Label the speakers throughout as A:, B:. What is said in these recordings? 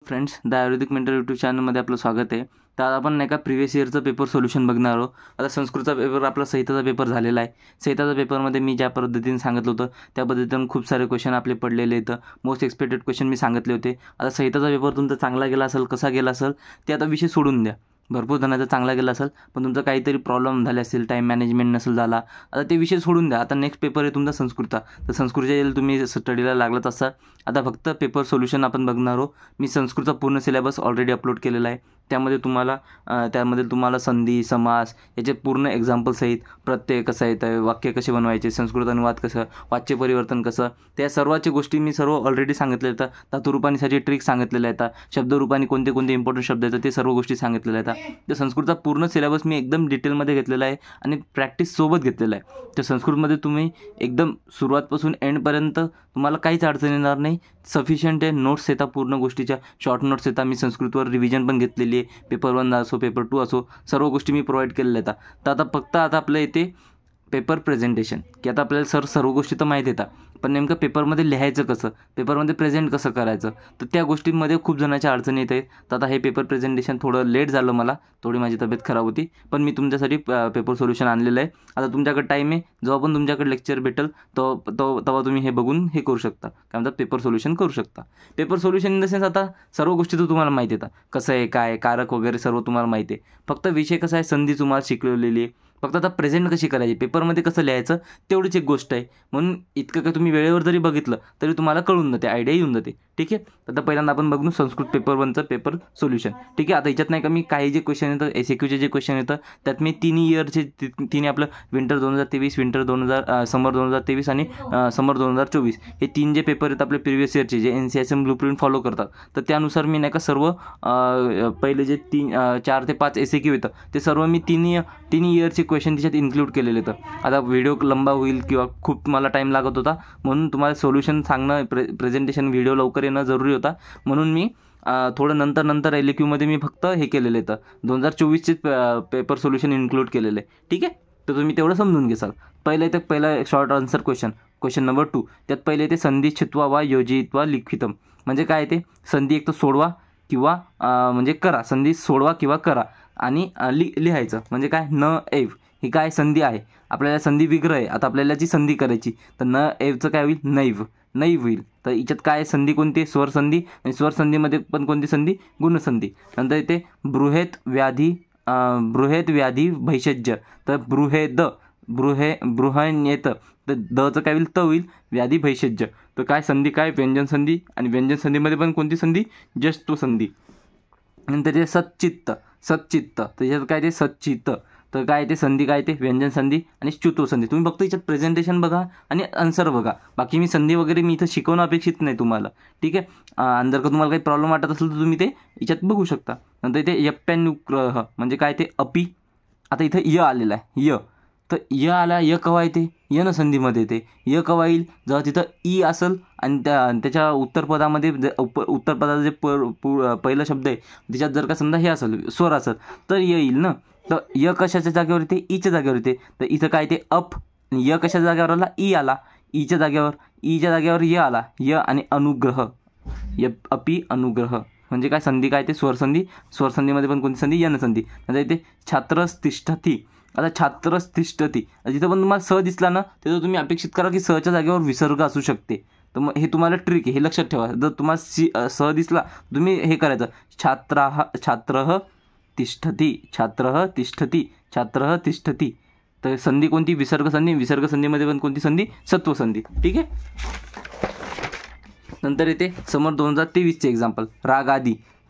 A: Friends, the Ayurvedic mentor YouTube चॅनलमध्ये आपलं स्वागत आहे. तर आज आपण नाही का प्रिव्हियस इयरचं पेपर सोल्युशन बघणार आहोत. आता संस्कृतचा पेपर आपला संहिताचा पेपर झालेला आहे. संहिताचा पेपरमध्ये मी ज्या पद्धतीने सांगितलं होतं त्या पद्धतीने खूप सारे क्वेश्चन आपले पडलेले आहेत. मोस्ट एक्सपेक्टेड क्वेश्चन मी सांगितले होते. आता संहिताचा पेपर तुमचा चांगला गेला असेल, कसा गेला असेल ते आता विषय सोडून द्या. भरपूर जणांचा चांगला गेला असेल, पण तुमचा काहीतरी प्रॉब्लेम झाले असेल, टाईम मॅनेजमेंट नसेल झाला, आता ते विषय सोडून द्या. आता नेक्स्ट पेपर आहे तुमचा संस्कृतचा. तर संस्कृतच्या येईल तुम्ही स्टडीला लागलाच असाल. आता फक्त पेपर सोल्युशन आपण बघणार आहोत. मी संस्कृतचा पूर्ण सिलेबस ऑलरेडी अपलोड केलेला आहे. त्यामध्ये तुम्हाला संधी, समास याचे पूर्ण एक्झाम्पल्स आहेत. प्रत्यय कसा येतं, वाक्य कसे बनवायचे, संस्कृत अनुवाद कसं, वाच्य परिवर्तन कसं, त्या सर्वाची गोष्टी मी सर्व ऑलरेडी सांगितलेल्या आहेत. धातुरूपांसाठी ट्रिक सांगितलेल्या आहेत. शब्दरूपांनी कोणते कोणते इम्पॉर्टंट शब्द येतात ते सर्व गोष्टी सांगितलेल्या आहेत. तर संस्कृतचा पूर्ण सिलेबस मी एकदम डिटेलमध्ये घेतलेला आहे आणि प्रॅक्टिस सोबत घेतलेला आहे. तर संस्कृतमध्ये तुम्ही एकदम सुरुवातपासून एंडपर्यंत तुम्हाला काहीच अडचण येणार नाही. सफिशियंट आहे. नोट्स येतात, पूर्ण गोष्टीच्या शॉर्ट नोट्स येतात. मी संस्कृतवर रिव्हिजन पण घेतलेली आहे. पेपर 1 असो, पेपर 2 असो, सर्व गोष्टी मी प्रोव्हाइड केलेल्या आहेत. तर आता फक्त आपल्या इथे पेपर प्रेझेंटेशन, की आता आपल्याला सर्व गोष्टी तर माहीत येतात, पण नेमकं पेपरमध्ये लिहायचं कसं, पेपरमध्ये प्रेझेंट कसं करायचं, तर त्या गोष्टींमध्ये खूप जणांच्या अडचणी येत आहेत. तर आता हे पेपर प्रेझेंटेशन थोडं लेट झालं, मला थोडी माझी तब्येत खराब होती, पण मी तुमच्यासाठी पेपर सोल्युशन आणलेलं आहे. आता तुमच्याकडे टाईम आहे, जेव्हा पण तुमच्याकडे लेक्चर भेटेल तेव्हा तुम्ही हे बघून हे करू शकता, काय म्हणतात, पेपर सोल्युशन करू शकता. Paper solution in the sense आता सर्व गोष्टी तर तुम्हाला माहिती येतात, कसं आहे, काय कारक वगैरे सर्व तुम्हाला माहिती आहे. फक्त विषय कसा आहे, संधी तुम्हाला शिकवलेली आहे. फक्त आता प्रेझेंट कशी करायची, पेपरमध्ये कसं लिहायचं तेवढीच एक गोष्ट आहे. म्हणून इतकं काय तुम्ही वेळेवर जरी बघितलं तरी तुम्हाला कळून जाते, आयडिया येऊन जाते. ठीक आहे. आता पहिल्यांदा आपण बघू संस्कृत पेपर 1चं पेपर सोल्युशन. ठीक आहे. आता याच्यात नाही का मी काही जे क्वेश्चन येतं, SAQचे जे क्वेश्चन येतं त्यात मी तिन्ही इयरचे, तिन्ही आपलं विंटर 2023, समर 2023 आणि समर 2024 हे 3 जे पेपर आहेत आपले प्रिव्हियस इयरचे, जे NCSM ब्लूप्रिंट फॉलो करतात, तर त्यानुसार मी नाही का सर्व पहिले जे 4 ते 5 SAQ येतं ते सर्व मी तिन्ही इयरचे क्वेश्चन त्याच्यात इन्क्लूड केलेले होतं. आता व्हिडिओ लंबा होईल किंवा खूप मला टाईम लागत होता, म्हणून तुम्हाला सोल्युशन सांगणं, प्रेझेंटेशन व्हिडिओ लवकर येणं जरुरी होता. म्हणून मी थोडं नंतर LAQमध्ये मी फक्त हे केलेलं होतं, 2024चे पेपर सोल्युशन इन्क्लूड केलेलं आहे. ठीक आहे. तर तुम्ही तेवढं समजून घ्याल. पहिला शॉर्ट आन्सर क्वेश्चन नंबर 2. त्यात पहिले ते संधी छित्वा वा योजित्वा लिखितम, म्हणजे काय ते संधी एक तर सोडवा किंवा म्हणजे करा, संधी सोडवा किंवा करा आणि लिहायचं, म्हणजे काय न एव, ही काय संधी आहे, आपल्याला संधी विग्रह आहे. आता आपल्याला जी संधी करायची, तर न एवचं काय होईल, नैव होईल. तर याच्यात काय संधी कोणती आहे, स्वरसंधी, आणि स्वरसंधीमध्ये पण कोणती संधी, गुणसंधी. नंतर इथे बृहेत व्याधी भैषज्य, तर बृहण्येत, तर दचं काय होईल, त होईल, व्याधी भैषज्य. तर काय संधी, काय व्यंजन संधी, आणि व्यंजन संधीमध्ये पण कोणती संधी, जस्तु संधी. नंतर ते सच्चित्त, तर याच्यात काय ते सच्चित्त, तर काय ते संधी, काय ते व्यंजन संधी आणि च्युतो संधी. तुम्ही फक्त याच्यात प्रेझेंटेशन बघा आणि आन्सर बघा. बाकी मी संधी वगैरे मी इथं शिकवणं अपेक्षित नाही तुम्हाला. ठीक आहे. जर का तुम्हाला काही प्रॉब्लेम वाटत असेल तर तुम्ही ते याच्यात बघू शकता. नंतर इथे यप्यानुग्रह, म्हणजे काय ते अपी. आता इथं य आलेला आहे, तर य आला, य कवा येते, यन संधीमध्ये येते. य कवा येईल, जेव्हा तिथं ई असेल आणि त्याच्या उत्तरपदामध्ये उत्तरपदाचं जे पहिला शब्द आहे त्याच्यात जर का समजा हे असेल, स्वर असेल, तर य येईल ना. तर य कशाच्या जागेवर येते, ईच्या जागेवर येते. तर इथं काय ते अप, आणि य कशाच्या जागेवर आला, ई आला, ईच्या जागेवर य आला, य आणि अनुग्रह, अपी अनुग्रह, म्हणजे काय संधी, काय ते स्वरसंधीमध्ये पण कोणती संधी, यन संधी. नंतर इथे छात्रस्तिष्ठती. आता छात्रस्तिष्ठती, जिथं पण तुम्हाला स दिसला ना, तिथं तुम्ही अपेक्षित करा की सच्या जागेवर विसर्ग असू शकते. तर मग हे तुम्हाला ट्रिक आहे, हे लक्षात ठेवा. जर तुम्हाला स दिसला, तुम्ही हे करायचं, छात्रः तिष्ठती. तर संधी कोणती, विसर्ग संधीमध्ये पण कोणती संधी, सत्वसंधी. ठीक आहे. नंतर येते समर 2023चे एक्झाम्पल,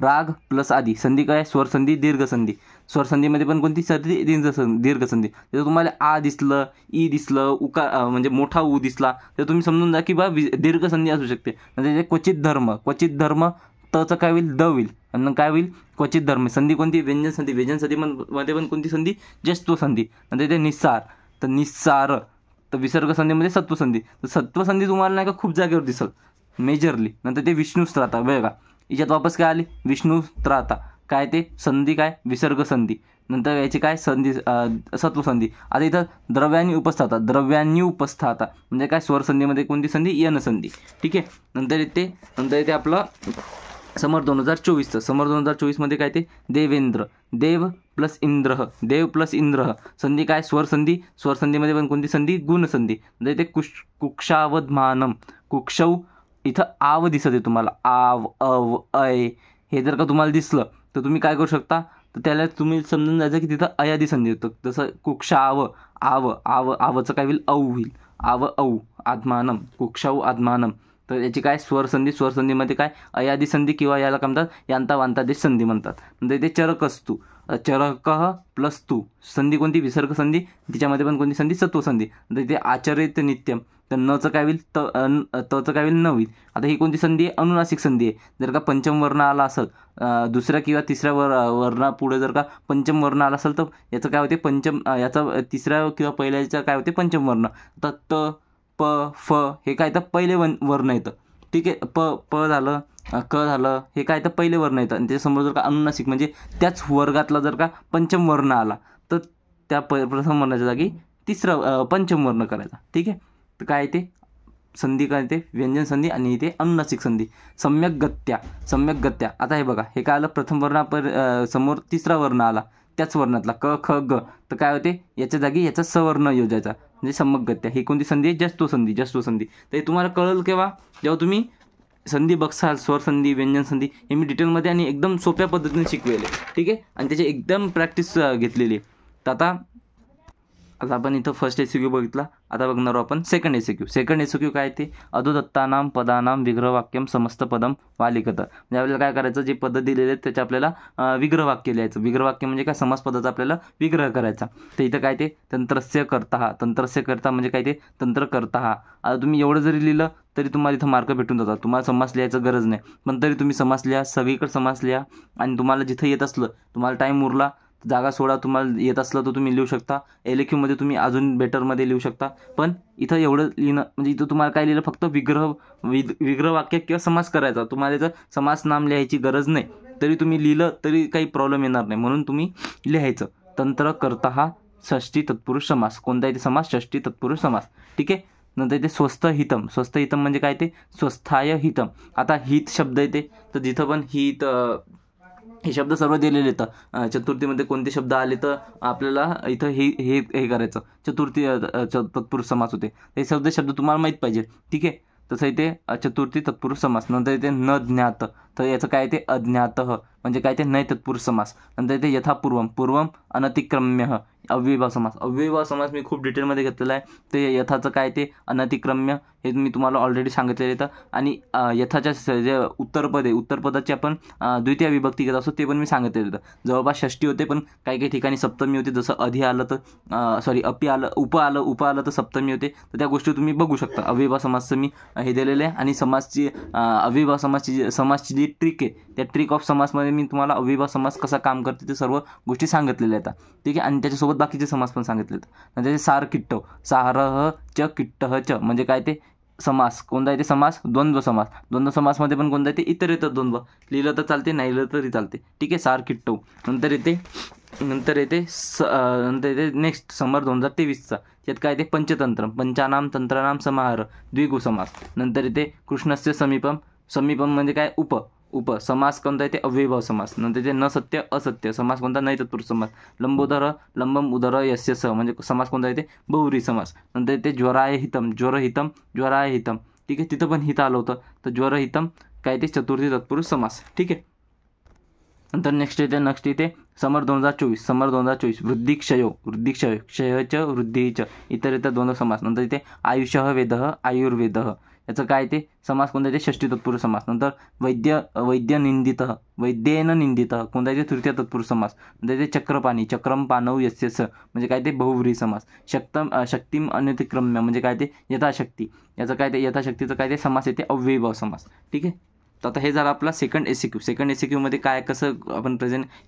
A: राग प्लस आदी, संधी काय, स्वरसंधी, दीर्घसंधी. स्वरसंधीमध्ये पण कोणती संधी, दीर्घसंधी. जर तुम्हाला आ दिसलं, ई दिसलं, म्हणजे मोठा ऊ दिसला, तर तुम्ही समजून जा की बा दीर्घसंधी असू शकते. म्हणजे क्वचित धर्म, तचं काय होईल, द होईल, आणि काय होईल, क्वचित धर्म. संधी कोणती, व्यंजन संधीमध्ये पण कोणती संधी, जस्त्व संधी. नंतर ते निस्सार, तर विसर्ग संधीमध्ये सत्वसंधी. तर सत्वसंधी तुम्हाला नाही का खूप जागेवर दिसल मेजरली. नंतर ते विष्णुस्त्राता, बघा याच्यात वापस काय आली, विष्णुस्त्राता, काय ते संधी, काय विसर्ग संधी. नंतर याची काय संधी, सत्वसंधी. आता इथं द्रव्यानी उपस्थाता, म्हणजे काय स्वरसंधीमध्ये कोणती संधी, यन संधी. ठीक आहे. नंतर येते आपलं समर 2024चं समर 2024मध्ये काय ते देवेंद्र, देव प्लस इंद्र, देव प्लस इंद्र. संधी काय स्वरसंधी, स्वरसंधीमध्ये पण कोणती संधी गुणसंधी. म्हणजे ते कुक्षावधमानम, कुक्षौ इथं आव दिसत आहे तुम्हाला, आव अव अय हे जर का तुम्हाला दिसलं तर तुम्ही काय करू शकता, तर त्याला तुम्ही समजून जायचं की तिथं अयादी संधी होतं. जसं कुक्षाव आव, आवचं काय होईल औ होईल, आव औ आत्मानम, कुक्षाऊ आत्मानम. तर याची काय स्वरसंधी, स्वरसंधीमध्ये काय अयादी संधी किंवा याला काय म्हणतात यांता वांतादेश संधी म्हणतात. म्हणजे ते चरकस्तू, चरकः प्लस तू संधी कोणती विसर्ग संधी, तिच्यामध्ये पण कोणती संधी सत्व संधी. म्हणजे ते आचरित नित्यम, तर नचं काय होईल तचं काय होईल न होईल. आता ही कोणती संधी आहे, अनुनासिक संधी आहे. जर का पंचम वर्ण आला असेल दुसऱ्या किंवा तिसऱ्या वर्णापुढे जर का पंचम वर्ण आला असेल तर याचं काय होते पंचम, याचा तिसऱ्या किंवा पहिल्याचा काय होते पंचम वर्ण. तर त प फ हे काय तर पहिले वर्ण येतं. ठीक आहे, प झालं, क झालं, हे काय तर पहिले वर्ण येतं. आणि त्याच्यासमोर जर का अनुनासिक म्हणजे त्याच वर्गातला जर का पंचम वर्ण आला तर त्या प्रथम वर्णाच्या जागी तिसरा पंचम वर्ण करायचा. ठीक आहे, तर काय ते संधी काय ते व्यंजन संधी आणि इथे अनुनासिक संधी. सम्यक गत्या, सम्यक गत्या. आता हे बघा, हे काय आलं प्रथम वर्ण समोर तिसरा वर्ण आला त्याच वर्णातला क ख ग, तर काय होते याच्या जागी याचा सवर्ण योजायचा म्हणजे सम्यक गत्या. ही कोणती संधी आहे, जस्तो संधी, जस्तो संधी. तर हे तुम्हाला कळलं केव्हा, जेव्हा तुम्ही संधी बघसाल, स्वरसंधी व्यंजन संधी हे मी डिटेलमध्ये आणि एकदम सोप्या पद्धतीने शिकवेले. ठीक आहे, आणि त्याची एकदम प्रॅक्टिस घेतलेली आहे. तर आता आपण इथं फर्स्ट एसक्यू बघितला, आता बघणार आपण सेकंड एसक्यू. सेकंड एसक्यू काय ते अधोदत्तानाम पदानाम विग्रहवाक्यम समस्त पदम वालिकत. म्हणजे आपल्याला काय करायचं, जे पद दिलेले आहेत त्याचे आपल्याला विग्रहवाक्य लिहायचं. विग्रहवाक्य म्हणजे काय, समास पदाचा आपल्याला विग्रह करायचा. तर इथं काय ते तंत्रस्य कर्ता, तंत्रस्य कर्ता म्हणजे काय ते तंत्र कर्ता. आता तुम्ही एवढं जरी लिहिलं तरी तुम्हाला इथं मार्क भेटून जातात. तुम्हाला समास लिहायचं गरज नाही, पण तरी तुम्ही समास लिहा, सगळीकडे समास लिहा. आणि तुम्हाला जिथं येत असलं, तुम्हाला टाईम उरला, जागा सोडा, तुम्हाला येत असलं तर तुम्ही लिहू शकता. LAQ तुम्ही अजून बेटरमध्ये लिहू शकता. पण इथं एवढं लिहिणं म्हणजे इथं तुम्हाला काय लिहिलं, फक्त विग्रहवाक्य किंवा समास करायचा. तुम्हाला याचं समास नाम लिहायची गरज नाही. तरी तुम्ही लिहिलं तरी काही प्रॉब्लेम येणार नाही, म्हणून तुम्ही लिहायचं. तंत्र कर्ता हा षष्टी तत्पुरुष समास. कोणता इथे समास, षष्टी तत्पुरुष समास. ठीक आहे, नंतर इथे स्वस्थ हितम. स्वस्थ हितम म्हणजे काय ते स्वस्थाय हितम. आता हित शब्द येते, तर जिथं पण हित हे शब्द सर्व दिलेले येतं. चतुर्थीमध्ये कोणते शब्द आले तर आपल्याला इथं हे करायचं. चतुर्थी तत्पुरुष समास होते, हे शब्द तुम्हाला माहीत पाहिजे. ठीक आहे, तसं इथे चतुर्थी तत्पुरुष समास. नंतर इथे न ज्ञात, तर याचं काय ते अज्ञात म्हणजे काय ते नय तत्पुरुष समास. नंतर इथे यथापूर्वम, पूर्वम अनतिक्रम्य अव्ययभाव समास. अव्ययभाव समास मी खूप डिटेलमध्ये घेतलेला आहे. ते यथाचं काय ते अनतिक्रम्य हे मी तुम्हाला ऑलरेडी सांगितलेलं येतं. आणि यथाच्या जे उत्तरपद आहे, उत्तरपदाची आपण द्वितीय विभक्ती घेत असतो ते पण मी सांगितलेलं येतं. जवळपास षष्टी होते, पण काही काही ठिकाणी सप्तमी होते. जसं अधि आलं तर अपी आलं, उप आलं तर सप्तमी होते. तर त्या गोष्टी तुम्ही बघू शकता. अव्ययभाव समासचं मी हे दिलेलं आहे. आणि समासची अव्ययभाव समासची जी ट्रिक आहे, त्या ट्रिक ऑफ समासमध्ये मी तुम्हाला अव्ययभाव समास कसा काम करते ते सर्व गोष्टी सांगितलेल्या आहेत. ठीक आहे, आणि त्याच्यासोबत बाकीचे समास पण सांगितले आहेत. म्हणजे सार किट्टव, सारह च किट्टह च म्हणजे काय ते समास. कोणता आहे ते समास, द्वंद्व समास. द्वंद्व समासमध्ये पण कोणता आहे ते इतर येतं द्वंद्व. लिहिलं तर चालते, नाही लिहिलं तरी चालते. ठीक आहे, सार किट्टव. नंतर येते नेक्स्ट समर 2023चा. यात काय ते पंचतंत्र, पंचानाम तंत्रनाम समाहार द्विगु समास. नंतर येते कृष्णस्य समीपम. समीपम म्हणजे काय उप समास कोणता येते अव्ययभाव समास. नंतर ते न सत्य असत्य समास कोणता, नाही तत्पुरुष समास. लंबोदर लंबम उदर यस्य स म्हणजे समास कोणता येते बहुव्रीही समास. नंतर ते ज्वराय हितम, ज्वराय हितम. ठीक आहे, तिथं पण हित आलं होतं, तर ज्वर हितम काय ते चतुर्थी तत्पुरुष समास. ठीक आहे, नंतर नेक्स्ट येते समर 2024. वृद्धिक्षयो, क्षयच वृद्धीच इतर येतं द्वंद्व समास. नंतर इथे आयुषः वेदः आयुर्वेदः याचं काय ते समास कोणता येते षष्टी तत्पुरुष समास. नंतर वैद्येन निंदितः कोणता येते तृतीय तत्पुरुष समास. नंतर इथे चक्रपाणी, चक्रम पानव यस्य स म्हणजे काय ते बहुव्रीही समास. शक्तिम अनतिक्रम्य म्हणजे काय ते यथाशक्ती. याचं काय ते यथाशक्तीचं काय ते समास येते अव्ययभाव समास. ठीक आहे, तर आता हे झालं आपला सेकंड एसक्यू. सेकंड एसक्यूमध्ये काय कसं आपण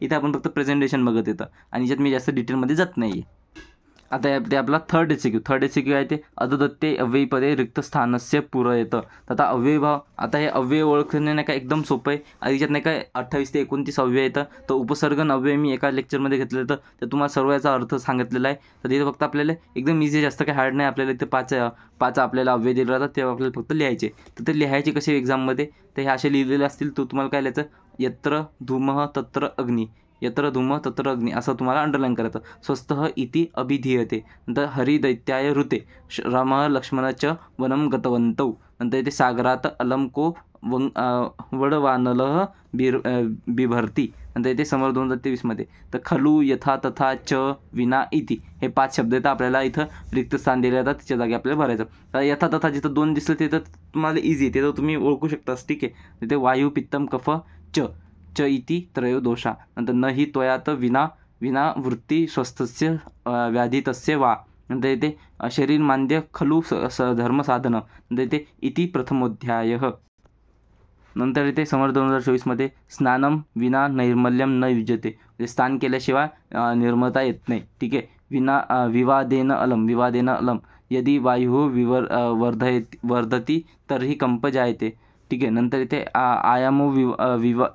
A: इथे आपण फक्त प्रेझेंटेशन बघत येतं आणि याच्यात मी जास्त डिटेलमध्ये जात नाही आहे. आता ते आपला थर्ड एसिक्यू आहे ते अददत्ते अव्ययीपदे रिक्त स्थानस्य पुरयतं. आता अव्ययभाव, आता हे अव्यय ओळखणे नाही का एकदम सोपं आहे. आधीच्यात नाही काय 28 ते 29 अव्यय येतं. तर उपसर्ग अव्यय मी एका लेक्चरमध्ये घेतलं होतं, तर तुम्हाला सर्व याचा अर्थ सांगितलेला आहे. तर तिथे फक्त आपल्याला एकदम इझी, जास्त काही हार्ड नाही. आपल्याला इथे पाच आपल्याला अव्यय दिले राहतात, तेव्हा आपल्याला फक्त लिहायचे. तर ते लिहायचे कसे एक्झाममध्ये, तर हे असे लिहिलेले असतील. तर तुम्हाला काय लिहायचं, यत्र धूमः तत्र अग्नी, यत्र धूम तत्र अग्नी असं तुम्हाला अंडरलाईन करायचं. स्वस्तः इति अभिधीयते. नंतर हरिदैत्याय ऋते राम लक्ष्मणच वनं गतवन्तौ. नंतर इथे सागरात अलम को वडवानलः बिभर्ती. नंतर इथे समर 2023 तर खलू यथा तथा च विना इति हे 5 शब्द येतात. आपल्याला इथं रिक्त स्थान दिले जातात, त्याच्या जागी आपल्याला भरायचं. तर यथा तथा जिथं 2 दिसलं तिथं तुम्हाला इझी, ते तर तुम्ही ओळखू शकताच. ठीक आहे. तिथे वायू पित्तम कफ च इति त्रयो दोषा. नंतर न हि त्वयात विना वृत्ती स्वस्थस्य व्याधितस्य वा. नंतर इथे शरीर मांद्य खलु धर्मसाधन. नंतर इथे इति प्रथमोध्यायः. नंतर इथे समर 2024 स्नानम विना नैर्मल्यम न युज्यते. म्हणजे स्नान केल्याशिवाय निर्मलता येत नाही. ठीक आहे. विवादेन अलम यदि वायु वर्धती तर्हि कंप जायते. ठीक आहे. नंतर इथे आयामो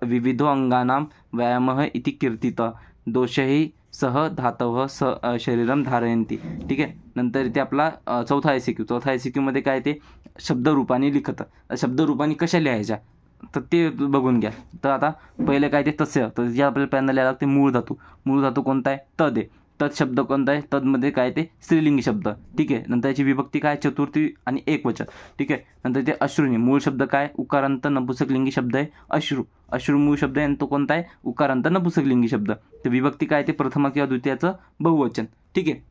A: विविधो अंगानां व्यायामः इति कीर्तित दोषही सह धातवः शरीरम धारयन्ति. ठीक आहे. नंतर इथे आपला चौथा एसिक्यूमध्ये काय ते शब्दरूपाने लिखत. शब्दरूपाने कशा लिहायच्या तर ते बघून घ्या. तर आता पहिले काय ते तस्य, तर जे आपल्याला पहिल्यांदा लिहायला लागते मूळ धातू कोणता आहे, तद आहे. तद शब्द कोणता आहे, तदमध्ये काय ते स्त्रीलिंगी शब्द. ठीक आहे. नंतर याची विभक्ती काय, चतुर्थी आणि एकवचन. ठीक आहे. नंतर ते अश्रूनी मूळ शब्द काय, उकारांत नपुंसकलिंगी शब्द आहे अश्रू मूळ शब्द आहे आणि तो कोणता आहे, उकारांत नपुंसकलिंगी शब्द. तर विभक्ती काय ते प्रथमा किंवा द्वितीयाचं बहुवचन. ठीक आहे.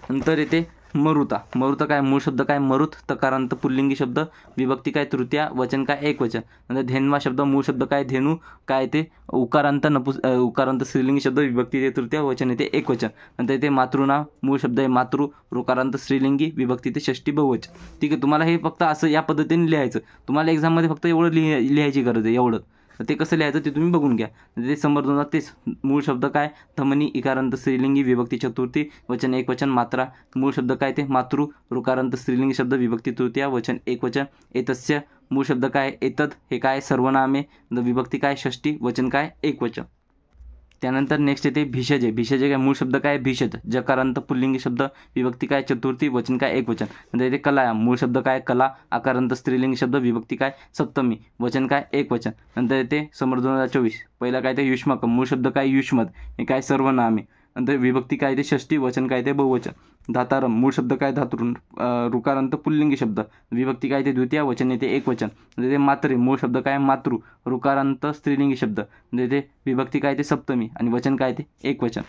A: नंतर येते मरुता काय, मूळ शब्द काय मरुत, तकारांत पुल्लिंगी शब्द, विभक्ती काय तृतीया, वचन काय एकवचन. नंतर धेन्वा शब्द मूळ शब्द काय धेनू, काय ते उकारांत स्त्रीलिंगी शब्द, विभक्ती ते तृतीया, वचन येते एकवचन. नंतर इथे मातृनाव मूळ शब्द आहे मातृ, ऋकारांत स्त्रीलिंगी, विभक्ती ते षष्टी बहुवचन. ठीक आहे. तुम्हाला हे फक्त असं या पद्धतीने लिहायचं. तुम्हाला एक्झाममध्ये फक्त एवढं लिहायची गरज आहे, एवढं. तर ते कसं लिहायचं ते तुम्ही बघून घ्या. ते समोर तेच मूळ शब्द काय धमनी, इकारांत स्त्रीलिंगी, विभक्ती चतुर्थी, वचन एकवचन. मात्रा मूळ शब्द काय ते मातृ, ऋकारांत स्त्रीलिंगी शब्द, विभक्ती तृतीया, वचन एकवचन. एतस्य मूळ शब्द काय एतद, हे काय सर्वनामे, विभक्ती काय षष्टी, वचन काय एकवचन. त्यानंतर नेक्स्ट येते भिषजे काय मूळ शब्द काय भिषज, जकारांत पुल्लिंगी शब्द, विभक्ती काय चतुर्थी, वचन काय एकवचन. नंतर येते कलायाम मूळ शब्द काय कला, आकारांत स्त्रीलिंगी शब्द, विभक्ती काय सप्तमी, वचन काय एकवचन. नंतर येते समर 2024 पहिला काय ते युष्मकम मूळ शब्द काय युष्मद, हे काय सर्वनामे. नंतर विभक्ती काय ते षष्टी, वचन काय ते बहुवचन. धातारम मूळ शब्द काय धातृ, ऋकारांत पुल्लिंगी शब्द, विभक्ती काय ते द्वितीया, वचन येते एकवचन. नंतर ते मात्रे मूळ शब्द काय मातृ, ऋकारांत स्त्रीलिंगी शब्द, नंतर ते विभक्ती काय ते सप्तमी आणि वचन काय ते एकवचन.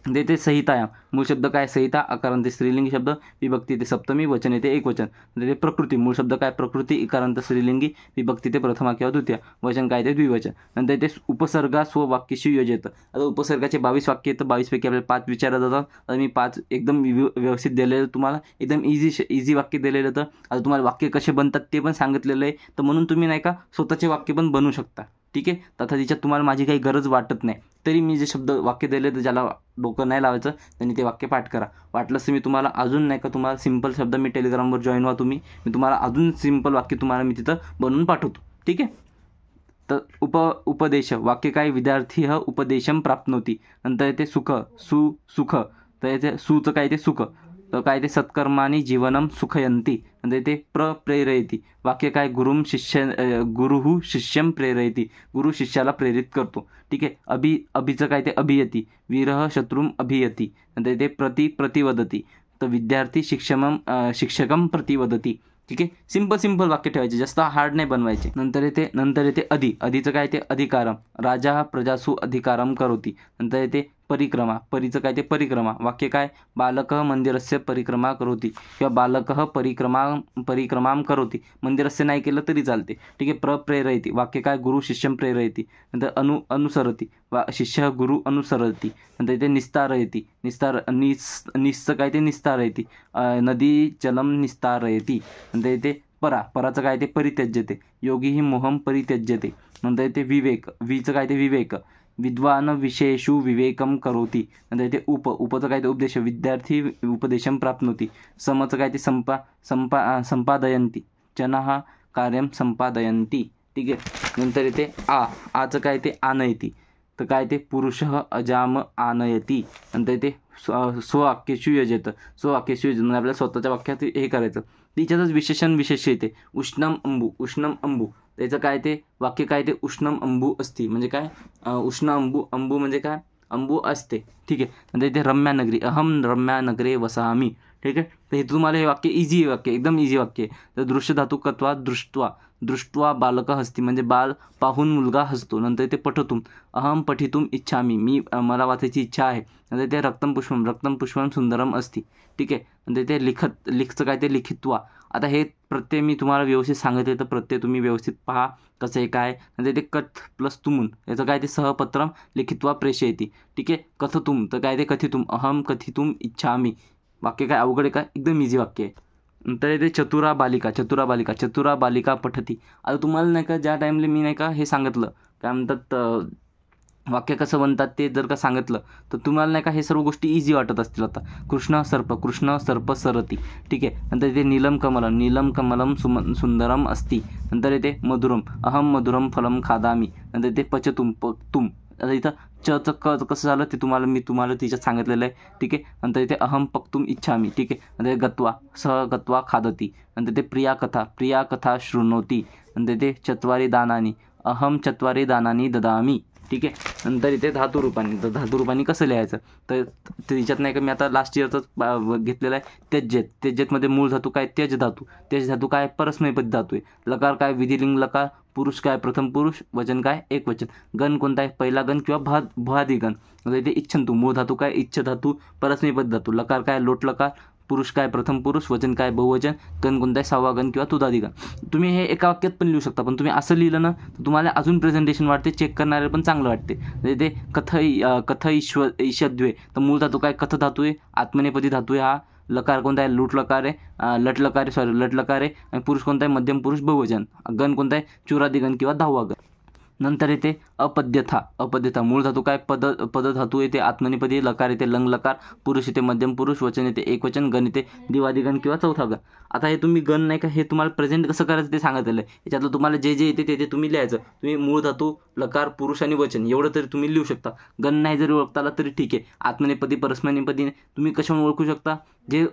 A: देते संहितायाम मूळ शब्द काय संहिता, आकारांत स्त्रीलिंगी शब्द, विभक्ती ते सप्तमी, वचन येते एकवचन. देते प्रकृती मूळ शब्द काय प्रकृती, इकारांत स्त्रीलिंगी, विभक्ती ते प्रथमा किंवा द्वितीय, वचन काय ते द्विवचन. नंतर ते उपसर्गा स्ववाक्यशी योजित. आता उपसर्गाचे 22 वाक्य येतं. 22 पैकी आपल्याला 5 विचारत जातात. आता मी 5 एकदम व्यवस्थित दिलेलं, तुम्हाला एकदम इझी वाक्य दिलेलं होतं. आता तुम्हाला वाक्य कसे बनतात ते पण सांगितलेलं आहे. तर म्हणून तुम्ही नाही का स्वतःचे वाक्य पण बनवू शकता. ठीक आहे. तथा तिच्यात तुम्हाला माझी काही गरज वाटत नाही. तरी मी जे शब्द वाक्य दिले तर ज्याला डोकं नाही लावायचं त्यांनी ते वाक्य पाठ करा. वाटलंच तर मी तुम्हाला अजून नाही का तुम्हाला सिंपल शब्द, मी टेलिग्रामवर जॉईन व्हा तुम्ही, मी तुम्हाला अजून सिंपल वाक्य तुम्हाला मी तिथं बनवून पाठवतो. ठीक आहे. तर उपदेश वाक्य काय विद्यार्थी उपदेशम प्राप्नोती. नंतर येते सुख, तर येते सुचं काय ते सुख, तर काय ते सत्कर्मानी जीवनम सुखयंती. नंतर ते प्रेरयती वाक्य काय गुरुः शिष्यम प्रेरयती, गुरु शिष्याला प्रेरित करतो. ठीक आहे. अभिचं काय ते अभियती, वीरः शत्रुम अभियती. नंतर ते प्रतिवदती, तर विद्यार्थी शिक्षकम प्रतिवदती. ठीक आहे. सिंपल वाक्य ठेवायचे, जास्त हार्ड नाही बनवायचे. नंतर येते अधिचं काय ते अधिकारम, राजा प्रजासु अधिकारम करोती. नंतर येते परिक्रमा, परीचं काय ते परिक्रमा, वाक्य काय बालकः मंदिरस्य परिक्रमा करोती किंवा बालकः परिक्रमां करोती. मंदिरस्य नाही केलं तरी चालते. ठीक आहे. प्रेरयती वाक्य काय गुरु शिष्यं प्रेरयती. नंतर अनुसरती शिष्य गुरु अनुसरती. नंतर ते निस्तारयती, निस्चं काय ते निस्तारयती, नदी जलम निस्तारयती. नंतर ते पराचं काय ते परित्यज्यते, योगी ही मोहम परित्यज्यते. नंतर ते विवेक, वीचं काय ते विवेक, विद्वान विषयेषु विवेकम करोति. नंतर इथे उपचं काय ते उपदेश, विद्यार्थी उपदेशम प्राप्नोति. समचं काय ते संपादयन्ति. चनः कार्यं संपादयन्ति. ठीक आहे. नंतर इथे आचं काय ते आनयति. तर काय ते पुरुषः अजाम आनयति. नंतर इथे स्ववाक्येषु योजेत. स्ववाक्येषु योजेत म्हणजे आपल्या स्वतःच्या वाक्यात हे करायचं. तिच्यातच विशेषण विशेष येते. उष्णम अंबू. त्याचं काय ते वाक्य काय ते उष्णम अंबू असती. म्हणजे काय उष्ण अंबू म्हणजे काय अंबू असते. ठीक आहे. नंतर इथे रम्या नगरी, अहम रम्या नगरे वसामी. ठीक आहे. तर हे तुम्हाला हे वाक्य इझी वाक्य, एकदम इझी वाक्य आहे. तर दृश्य धातू कत्वा दृष्ट्वा बालकः हस्ती म्हणजे बाल पाहून मुलगा हसतो. नंतर ते पठतुम, अहम पठितुम इच्छामी, मला वाचायची इच्छा आहे. नंतर ते रक्तम पुष्पम सुंदरम असती. ठीक आहे. नंतर ते लिखचं काय ते लिखित्वा. आता हे प्रत्यय मी तुम्हाला व्यवस्थित सांगितले, तर प्रत्यय तुम्ही व्यवस्थित पहा कसं आहे काय. नंतर ते कथ प्लस तुमून, याचं काय ते सहपत्रम लिखित्वा प्रेषयति. ठीक आहे. कथतुम तर काय ते कथितुम, अहम कथितुम इच्छामी. वाक्य काय अवघड आहे का, एकदम इझी वाक्य आहे. नंतर येते चतुरा बालिका पठती. आता तुम्हाला नाही का ज्या टाईमला मी नाही का हे सांगितलं काय म्हणतात वाक्य कसं बनतात ते जर का सांगितलं तर तुम्हाला नाही का हे सर्व गोष्टी इझी वाटत असतील. आता कृष्ण सर्प सरती. ठीक आहे. नंतर इथे नीलम कमलम सुंदरम असती. नंतर येते मधुरम, अहम मधुरम फलम खादामी. नंतर इथे पचतुम तुम. आता इथं चचं कसं झालं ते मी तुम्हाला तिच्यात सांगितलेलं आहे. ठीक आहे. नंतर इथे अहम पक्तुम इच्छामी. ठीक आहे. नंतर गत्वा खादती. नंतर ते प्रिया कथा शृणोती. नंतर ते चत्वारी दानानी, अहम चत्वारी दानानी ददामी. ठीक आहे. नंतर इथे धातुरूपानी. तर धातुरूपानी कसं लिहायचं तर तिच्यात नाही का मी आता लास्ट इयरचाच घेतलेला आहे. त्यज्येतमध्ये मूळ धातू काय तेज धातू काय परस्मैपदी धातू आहे. लकार काय विधिलिंग लकार, पुरुष काय प्रथम पुरुष, वचन काय एक वचन, गण कोणता आहे पहिला गण किंवा भुआदी गण. इथे इच्छंतू मूळ धातू काय इच्छ धातू परस्मैपदी धातू. लकार काय लोट लकार, पुरुष काय प्रथम पुरुष, वचन काय बहुवचन, गण कोणता आहे सहावा गण किंवा तुदादी गण. तुम्ही हे एका वाक्यात पण लिहू शकता, पण तुम्ही असं लिहिलं ना तर तुम्हाला अजून प्रेझेंटेशन वाटते, चेक करणारे पण चांगलं वाटते. म्हणजे ते कथ ईशद्वे. तर मूळ धातू काय कथ धातू आहे, आत्मनेपदी धातू आहे. हा लकार कोणता आहे लट लकार आहे, लट लकार आहे. आणि पुरुष कोणता आहे मध्यम पुरुष बहुवचन. गण कोणता आहे चुरादी गण किंवा दहावा गण. नंतर येते अपद्यथा. मूळ धातू काय पद धातू येते आत्मनेपदी. लकार येते लंग लकार, पुरुष येते मध्यम पुरुष, वचन येते एक वचन, गण येते द्विवादी गण किंवा चौथा गण. आता हे तुम्ही गण नाही का हे तुम्हाला प्रेझेंट कसं करायचं ते सांगितलेलं आहे. याच्यातलं तुम्हाला जे येते ते तुम्ही लिहायचं. तुम्ही मूळ धातू लकार पुरुष आणि वचन एवढं तरी तुम्ही लिहू शकता. गण नाही जरी ओळखता आला तरी ठीक आहे. आत्मनेपदी परस्मैपदी तुम्ही कशावरून ओळखू शकता, जे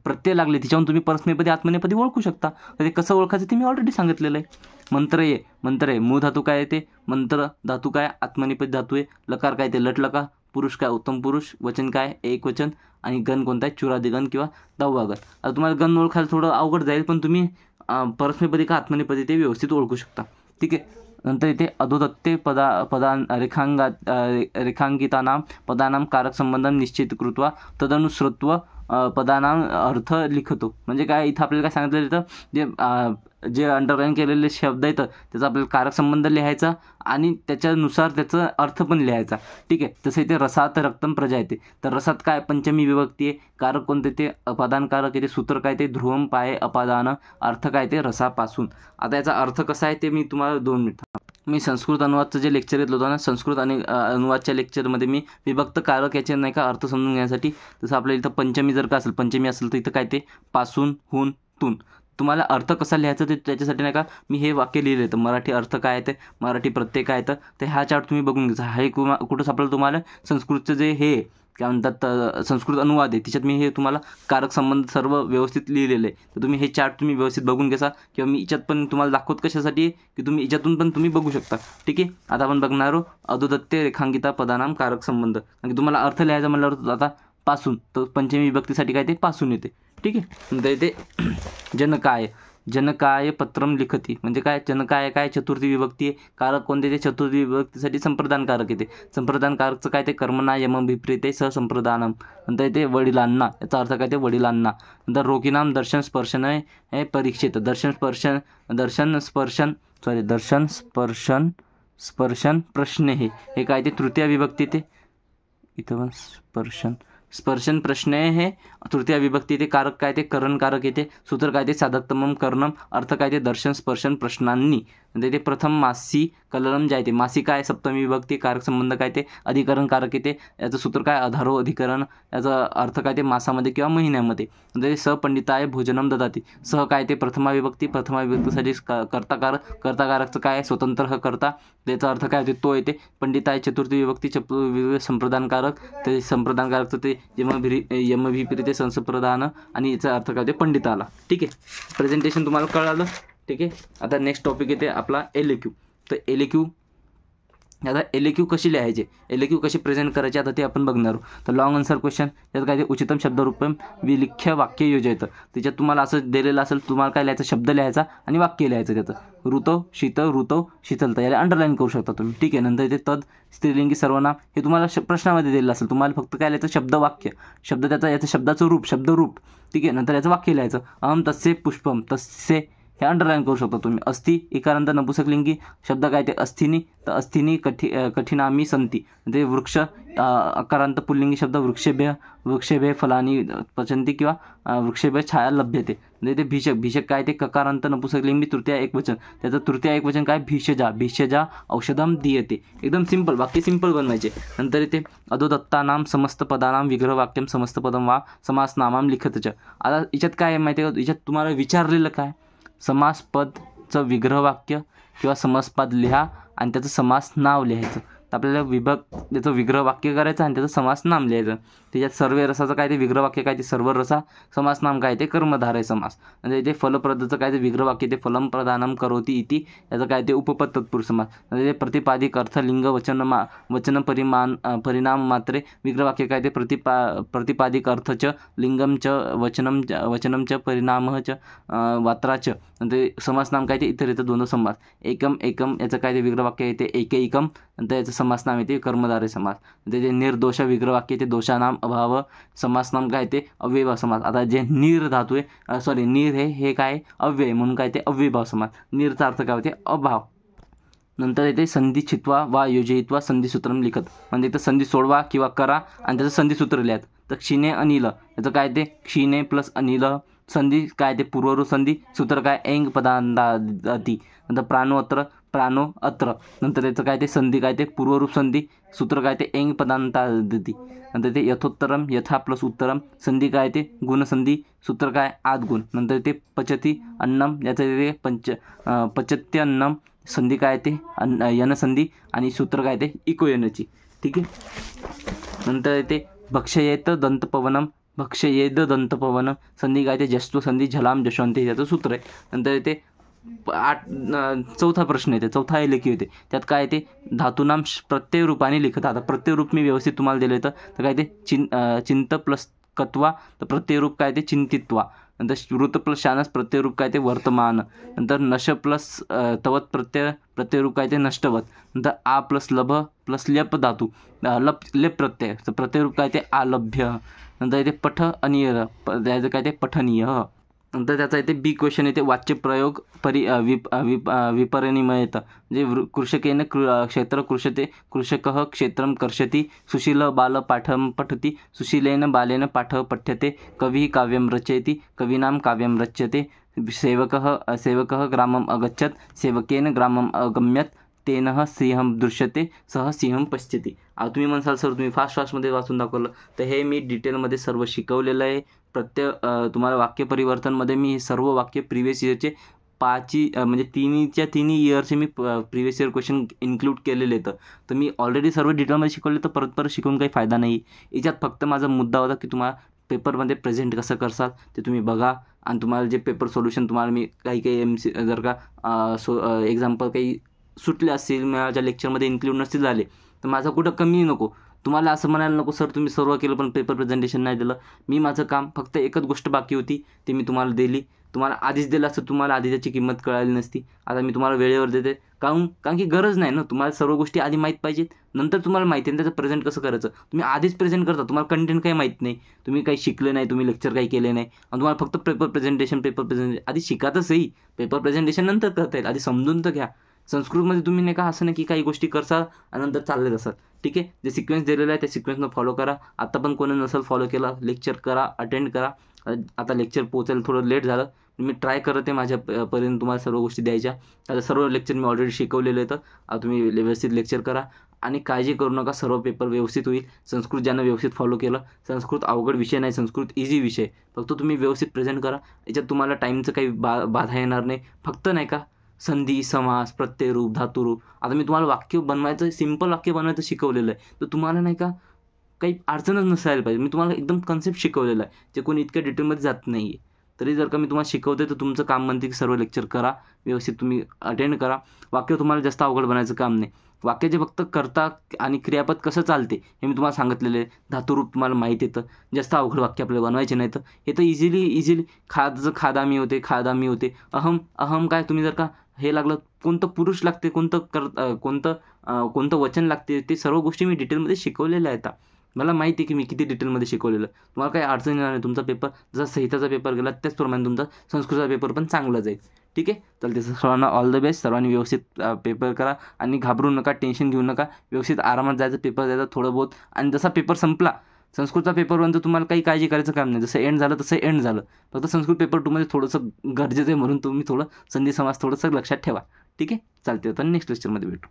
A: प्रत्यय लागले तिच्यावरून तुम्ही परस्मैपदी आत्मनेपदी ओळखू शकता. तर ते कसं ओळखायचं ते मी ऑलरेडी सांगितलेलं आहे. मंत्र आहे मूळ धातू काय येते मंत्र धातू काय आत्मनेपदी धातू आहे. लकार काय ते लट लकार, पुरुष काय उत्तम पुरुष, वचन काय एक वचन, आणि गण कोणता आहे चुरादी गण किंवा दहावा गण. आता तुम्हाला गण ओळखायला थोडं अवघड जाईल, पण तुम्ही परस्मैपदी का आत्मनेपदी ते व्यवस्थित ओळखू शकता. ठीक आहे. नंतर इथे अधोदत्ते रेखांकितानां पदानां कारक संबंधं निश्चित कृत्वा तदनुसृत्व पदानां अर्थ लिखतो. म्हणजे काय इथं आपल्याला काय सांगितलेलं इथं जे अंडरलाईन केलेले शब्द आहेत त्याचा आपल्याला कारक संबंध लिहायचा आणि त्याच्यानुसार त्याचा अर्थ पण लिहायचा. ठीक आहे. तसं इथे रसात रक्तम प्रजा येते. तर रसात काय पंचमी विभक्ती आहे. कारक कोणते ते अपादान कारक येते. सूत्र काय ते ध्रुवम पाय अपादान, अर्थ काय ते रसापासून. आता याचा अर्थ कसा आहे ते मी तुम्हाला 2 मिनिट. मी संस्कृत अनुवादचं जे लेक्चर घेतलं होतं ना, संस्कृत आणि अनुवादच्या लेक्चरमध्ये मी विभक्त कारक याचे नाही का अर्थ समजून घेण्यासाठी, जसं आपल्या इथं पंचमी जर का असेल पंचमी असेल तर इथं काय ते पासून हुन तून. तुम्हाला अर्थ कसा लिहायचा ते त्याच्यासाठी नाही का मी हे वाक्य लिहिलं तर मराठी अर्थ काय ते मराठी प्रत्यय काय येतं ते हा चार्ट तुम्ही बघून घ्यायचा. हे कुठं सापडलं तुम्हाला संस्कृतचं जे हे काय म्हणतात संस्कृत अनुवाद आहे त्याच्यात मी हे तुम्हाला कारक संबंध सर्व व्यवस्थित लिहिलेलं आहे. तर तुम्ही हे चार्ट तुम्ही व्यवस्थित बघून घ्यायचा, किंवा मी याच्यात पण तुम्हाला दाखवत कशासाठी की तुम्ही याच्यातून पण तुम्ही बघू शकता. ठीक आहे. आता आपण बघणार अधोदत्ते रेखांकिता पदानाम कारक संबंध. आणि तुम्हाला अर्थ लिहायचा म्हटल्यावर आता पासून तर पंचमी विभक्तीसाठी काय ते पासून येते. ठीक आहे. नंतर इथे जनकाय पत्रम लिखती. म्हणजे काय जनकाय काय चतुर्थी विभक्ती आहे. कारक कोणते ते चतुर्थी विभक्तीसाठी संप्रदान कारक येते. संप्रदान कारकचं काय ते कर्मणा यम विपरीते सहसंप्रदानम. नंतर इथे वडिलांना, याचा अर्थ काय ते वडिलांना. नंतर रोकीनाम दर्शन स्पर्शन हे परीक्षित. दर्शन स्पर्शन प्रश्न हे काय ते तृतीय विभक्ती ते इथं स्पर्शन प्रश्न हे तृतीय विभक्ती ते कारक काय ते करण कारक येते. सूत्र काय ते साधकतमम कर्णम. अर्थ काय ते दर्शन स्पर्शन प्रश्नांनी. नंतर इथे प्रथम मासी कलरम जायते, मासी काय सप्तमी विभक्ती, कारक संबंध काय ते अधिकरण कारक येते, याचं सूत्र काय अधारो अधिकरण, याचा अर्थ काय ते मासामध्ये किंवा महिन्यामध्ये. नंतर सपंडिताय भोजनम ददाती, सह काय ते प्रथमा विभक्तीसाठी कर्ताकारकचं काय स्वतंत्र करता, त्याचा अर्थ काय होते तो येते. पंडिताय चतुर्थी विभक्ती संप्रदानकारक, ते संप्रदानकारकचं ते यमभिप्रीते संप्रदान आणि याचा अर्थ काय होते पंडिताला. ठीक आहे, प्रेझेंटेशन तुम्हाला कळालं. ठीक आहे, आता नेक्स्ट टॉपिक येते आपला LAQ. तर LAQ कशी लिहायचे, LAQ कशी प्रेझेंट करायचे आता ते आपण बघणार आहोत. तर लॉंग आन्सर क्वेश्चन, त्यात काय ते उचितम शब्दरूपम विलिख्य वाक्य योजायचं. त्याच्यात तुम्हाला असं दिलेलं असेल, तुम्हाला काय लिहायचं, शब्द लिहायचा आणि वाक्य लिहायचं त्याचं. ऋतव शीतलता याला अंडरलाईन करू शकता तुम्ही. ठीक आहे, नंतर इथे तद स्त्रीलिंगी सर्वनाम हे तुम्हाला प्रश्नामध्ये दिलेलं असेल, तुम्हाला फक्त काय लिहायचं शब्द वाक्य, शब्द त्याचा याचं शब्दाचं रूप शब्दरूप. ठीक आहे, नंतर याचं वाक्य लिहायचं. अहम तस्य पुष्पम, तस्य हे अंडरलाईन करू शकता तुम्ही. अस्ति इकारांत नपुसकलिंगी शब्द काय ते अस्थिनी, तर अस्थिनी कठिनामी संती. ते वृक्ष अकारांत पुल्लिंगी शब्द वृक्षेभ्य फलानी पचंती किंवा वृक्षेभ्य छाया लभ्यते. म्हणजे ते भीषक काय ते ककारांत नपुसकलिंगी तृतीय एकवचन, त्याचं तृतीय एकवचन काय भीष्यजा औषधम दीयते. एकदम सिंपल वाक्य, सिंपल बनवायचे. नंतर इथे अधोदत्तानाम समस्त पदानाम विग्रह वाक्यम समस्त पदम वा समासनामाम लिखतच. आता याच्यात काय माहिती आहे का, याच्यात तुम्हाला विचारलेलं काय, समासपदचं विग्रह वाक्य किंवा समासपद लिहा आणि त्याचं समास नाव लिहायचं. तर आपल्याला त्याचं विग्रह वाक्य करायचं आणि त्याचं समास नाम लिहायचं. त्याच्यात सर्व रसाचं काय ते विग्रह वाक्य काय ते सर्व रसा, समास नाम काय ते कर्मधारय समास. म्हणजे इथे फलप्रदचं काय ते विग्रह वाक्य ते फलम प्रदानम करोती इति, याचं काय ते उपपद तत्पुरुष समास. म्हणजे ते प्रतिपादिक अर्थ लिंग वचन परिणाम मात्रे विग्रह वाक्य काय ते प्रतिपादिक अर्थच लिंगम च वचनम च परिणाम च वात्रा च. नंतर समास नाम काय ते इतरेतर द्वंद्व समास. एकम याचं काय ते विग्रह वाक्य येते एकैकम, नंतर याचं समास नाम येते कर्मधारय समास. ते निर्दोष विग्रह वाक्य ते दोषानाम अभाव, समास नाम काय ते अव्ययभाव समास. आता जे नीर धातू आहे नीर हे काय अव्यय म्हणून काय ते अव्ययभाव समास. नीरचा अर्थ काय होते अभाव. नंतर येते संधी छित्वा वा योजयित्वा संधिसूत्रम लिखत, म्हणजे इथं संधी सोडवा किंवा करा आणि त्याचं संधिसूत्र लिहात. तर क्षीणे अनिल याचं काय ते क्षीणे प्लस अनिल, संधी काय ते पूर्वरूप संधी, सूत्र काय ऐंग पदांती. नंतर प्राणो अत्र, नंतर याचं काय ते संधी काय ते पूर्वरूप संधी, सूत्र काय ते ऐंग पदांतादी. नंतर ते यथोत्तरम यथा प्लस उत्तरम, संधी काय ते गुणसंधी, सूत्र काय आदगुण. नंतर ते पचती अन्नम, याचं ते पचत्य अन्नम, संधी काय ते यनसंधी आणि सूत्र काय ते इकोयनची. ठीक आहे, नंतर ते भक्षयेत दंतपवनम, संधी काय ते जस्व संधी झलाम जशवंती, याचं सूत्र आहे. नंतर ते चौथा प्रश्न येते, चौथा LAQ येते. त्यात काय ते धातूनाम प्रत्यय रूपाने लिखत. आता प्रत्यय रूप मी व्यवस्थित तुम्हाला दिलं होतं. तर काय ते चिंत प्लस कत्वा, तर प्रत्यय रूप काय ते चिंतित्वा. नंतर श्रुत प्लस शानस प्रत्यय रूप काय ते वर्तमान. नंतर नश प्लस तवत प्रत्यय रूप काय ते नष्टवत. नंतर आ प्लस लभ प्लस ल्यप धातू लेप प्रत्यय, तर प्रत्यय रूप काय ते आलभ्य. नंतर इथे पठ अनिय, त्याचं काय ते पठनीय. नंतर त्याचा इथे B क्वेश्चन येते वाच्य प्रयोग विपरिणमयत, म्हणजे कृषकेन क्षेत्र कृषते, कृषकः क्षेत्रम कर्षति, सुशील बाल पाठम पठति, सुशीलेन बालेन पाठ पठ्यते, कविः काव्यं रचयति, कवीनां काव्यं रच्यते, सेवकः ग्रामम् अगच्छत्, सेवकेन ग्रामम् अगम्यत, तेन सिंहं दृश्यते, सह सिंहं पश्यति. तुम्ही म्हणसाल सर तुम्ही फास्टमध्ये वाचून दाखवलं, तर हे मी डिटेलमध्ये सर्व शिकवलेलं आहे. तुम्हाला वाक्य परिवर्तनमध्ये मी सर्व वाक्य प्रिव्हियस इयरचे म्हणजे तिन्ही इयरचे मी प्रिव्हियस इयर क्वेश्चन इन्क्लूड केलेले आहेत. तर मी ऑलरेडी सर्व डिटेलमध्ये शिकवले, तर परत शिकून काही फायदा नाही. याच्यात फक्त माझा मुद्दा होता की तुम्हाला पेपरमध्ये प्रेझेंट कसं करसाल ते तुम्ही बघा, आणि तुम्हाला जे पेपर सोल्युशन तुम्हाला मी काही जर का एक्झाम्पल काही सुटले असतील, माझ्या लेक्चरमध्ये इन्क्लूड नसतील झाले, तर माझं कुठं कमी नको. तुम्हाला असं म्हणायला नको सर तुम्ही सर्व केलं पण पेपर प्रेझेंटेशन नाही दिलं. मी माझं काम फक्त एकच गोष्ट बाकी होती, ते मी तुम्हाला दिली. तुम्हाला आधीच दिलं असतं, तुम्हाला आधी त्याची किंमत कळाली नसती. आता मी तुम्हाला वेळेवर देते, कारण की गरज नाही ना. तुम्हाला सर्व गोष्टी आधी माहीत पाहिजेत, नंतर तुम्हाला माहिती आहे त्याचं प्रेझेंट कसं करायचं. तुम्ही आधीच प्रेझेंट करता, तुम्हाला कंटेंट काही माहीत नाही, तुम्ही काही शिकले नाही, तुम्ही लेक्चर काही केले नाही, आणि तुम्हाला फक्त पेपर प्रेझेंटेशन आधी शिका तर सही. पेपर प्रेझेंटेशन नंतर करता येईल, आधी समजून तर घ्या. संस्कृतमध्ये तुम्ही नाही का असं नाही की काही गोष्टी करसाल आणि नंतर चालले जातात. ठीक आहे, जे सिक्वेन्स दिलेलं आहे त्या सिक्वेन्सनं फॉलो करा. आता पण कोणी नसेल फॉलो केला, लेक्चर करा, अटेंड करा. आता लेक्चर पोचायला थोडं लेट झालं, मी ट्राय करत आहे माझ्यापर्यंत तुम्हाला सर्व गोष्टी द्यायच्या. आता सर्व लेक्चर मी ऑलरेडी शिकवलेलं आहे, तर आता तुम्ही व्यवस्थित लेक्चर करा आणि काळजी करू नका, सर्व पेपर व्यवस्थित होईल. संस्कृत ज्यानं व्यवस्थित फॉलो केलं, संस्कृत अवघड विषय नाही, संस्कृत इझी विषय, फक्त तुम्ही व्यवस्थित प्रेझेंट करा. याच्यात तुम्हाला टाईमचं काही बाधा येणार नाही. फक्त नाही का संधी, समास, प्रत्ययरूप, धातुरूप, आता मी तुम्हाला वाक्य बनवायचं, सिंपल वाक्य बनवायचं शिकवलेलं आहे, तर तुम्हाला नाही का काही अडचणच नसायला पाहिजे. मी तुम्हाला एकदम कन्सेप्ट शिकवलेला आहे, जे कोणी इतक्या डिटेलमध्ये जात नाही आहे. तरी जर का मी तुम्हाला शिकवते, तर तुमचं काम बनते की सर्व लेक्चर करा, व्यवस्थित तुम्ही अटेंड करा. वाक्य तुम्हाला जास्त अवघड बनायचं काम नाही. वाक्याचे फक्त कर्ता आणि क्रियापद कसं चालते हे मी तुम्हाला सांगितलेलं आहे. धातुरूप तुम्हाला माहीत येतं. जास्त अवघड वाक्य आपल्याला बनवायचे नाही. तर हे तर इझिली खादामी होते, खादामी होते. अहम काय, तुम्ही जर का हे लागलं, कोणतं पुरुष लागते, कोणतं वचन लागते, ते सर्व गोष्टी मी डिटेलमध्ये शिकवलेल्या आहेत. मला माहिती आहे की मी किती डिटेलमध्ये शिकवलेलं. तुम्हाला काही अडचण येणार नाही. तुमचा पेपर जसा संहिताचा पेपर गेला त्याचप्रमाणे तुमचा संस्कृतचा पेपर पण चांगला जाईल. ठीक आहे, चालते. सर्वांना ऑल द बेस्ट. सर्वांनी व्यवस्थित पेपर करा आणि घाबरू नका, टेन्शन घेऊ नका. व्यवस्थित आरामात जायचं, पेपर द्यायचा थोडं बहुत. आणि जसा पेपर संपला, संस्कृतचा पेपरपर्यंत तुम्हाला काही काळजी करायचं काम नाही. जसं एंड झालं तसं एंड झालं. फक्त संस्कृत पेपर 2मध्ये थोडंसं गरजेचं आहे, म्हणून तुम्ही थोडं संधी समास थोडंसं लक्षात ठेवा. ठीक आहे, चालते. आता नेक्स्ट लेक्चरमध्ये भेटू.